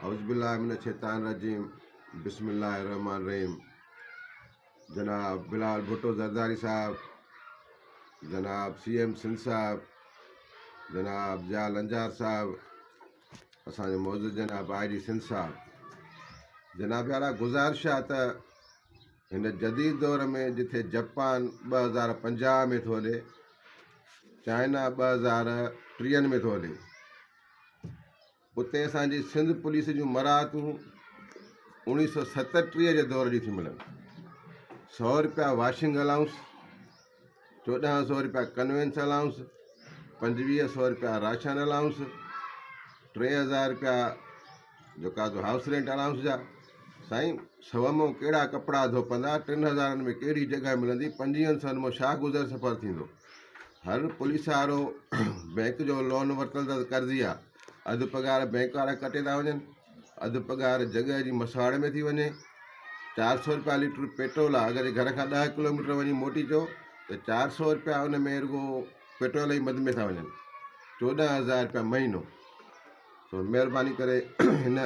औज़ुबिल्लाहिमिनश्शैतानिर्रजीम बिस्मिल्लाहिर्रहमानिर्रहीम। जनाब बिलाल भुट्टो ज़रदारी साहब, जनाब CM सिंध साहब, जनाब ज़ियाउल अंजार साहब, असांजे मौजूद जनाब IG सिंध साहब। जनाब यारा गुज़ारिश आहे त हिन जदीद दौर में जिथे जापान 2050 में थो हले, चाइना 2030 में थो हले, उते असांजी सिंध पुलिस जूं मराहतूं 1937 जे दौर जी थी मिलनि। 100 रुपया वॉशिंग अलाउंस, 1400 रुपया कन्वेंस अलाउंस, 2500 रुपया राशन अलाउंस, 3000 रुपया जेका हाउस रेंट अलाउंस जा। साईं सव में कहिड़ा कपिड़ा धोपंदा, 3000 में कहिड़ी जॻह मिलंदी, 2500 में छा गुज़र सफ़र थींदो। हर पुलिस वारो बैंक जो लोन वरितल त कर्ज़ी आहे, अधु पघार बैंक वारा कटे था वञनि, अधु पघार जॻह जी मसवाड़ में थी वञे। 400 रुपया लीटर पेट्रोल आहे, अगरि घर खां 10 किलोमीटर वञी मोटी अचो त 400 रुपया उन में रुगो पेट्रोल ई मद में था वञनि। 14,000 रुपया महीनो। तो महिरबानी करे हिन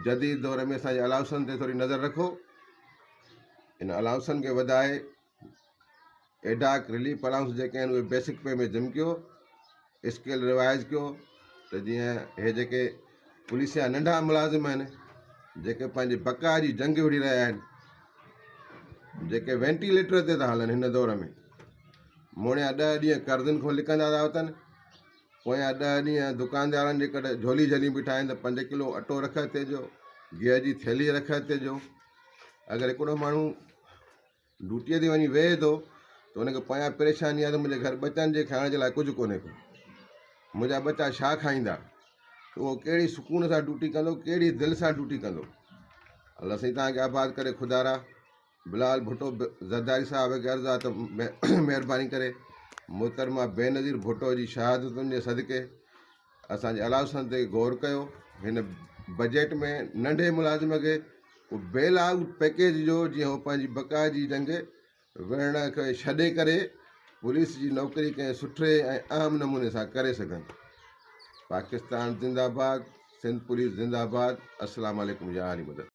जदीद दौर में असांजे अलाउंसनि ते थोरी नज़र रखो। इन अलाउंसनि खे वधाए एडाक रिलीफ अलाउंस जेके आहिनि उहे बेसिक पे में जिम कयो, स्केल रिवाइज़ कयो, त जीअं हे जेके पुलिस जा नंढा मुलाज़िम आहिनि जेके पंहिंजी बका जी जंग विड़ी रहिया आहिनि, जेके वेंटिलेटर ते था हलनि हिन दौर में, मोड़िया 10 ॾींहं कर्ज़नि खां लिकंदा था वतनि, पोयां 10 ॾींहं दुकानदारनि जे कॾहिं झोली झली बीठा आहिनि त 5 किलो अटो रख ते ॾियो, गिह जी थैली रख ते ॾियो। अगरि हिकिड़ो माण्हू ड्यूटीअ ते वञी वेहे थो त हुनखे पोयां परेशानी आहे त मुंहिंजे घर बचनि जे खाइण जे लाइ कुझु कोन्हे को, मुंहिंजा बच्चा छा खाईंदा, उहो कहिड़ी सुकून सां ड्यूटी कंदो, कहिड़ी दिलि सां ड्यूटी कंदो। अल्लाह साईं तव्हांखे आबाद करे खुदारा। बिलाल भुट्टो ज़रदारी साहब खे अर्ज़ु आहे त महिरबानी करे मोहतरमा बेनज़ीर भुट्टो जी शहादतुनि जे सदिके असांजे अलाउंसनि ते गौर कयो। हिन बजट में नंढे मुलाज़िम खे बेल आउट पैकेज जो, जीअं उहो पंहिंजी बका जी जंग विढ़ण खे छॾे करे पुलिस जी नौकरी कंहिं सुठे ऐं अहम नमूने सां करे सघनि। पाकिस्तान ज़िंदाबाद, सिंध पुलिस ज़िंदाबाद। अस्सलाम वालेकुम या अली मदद।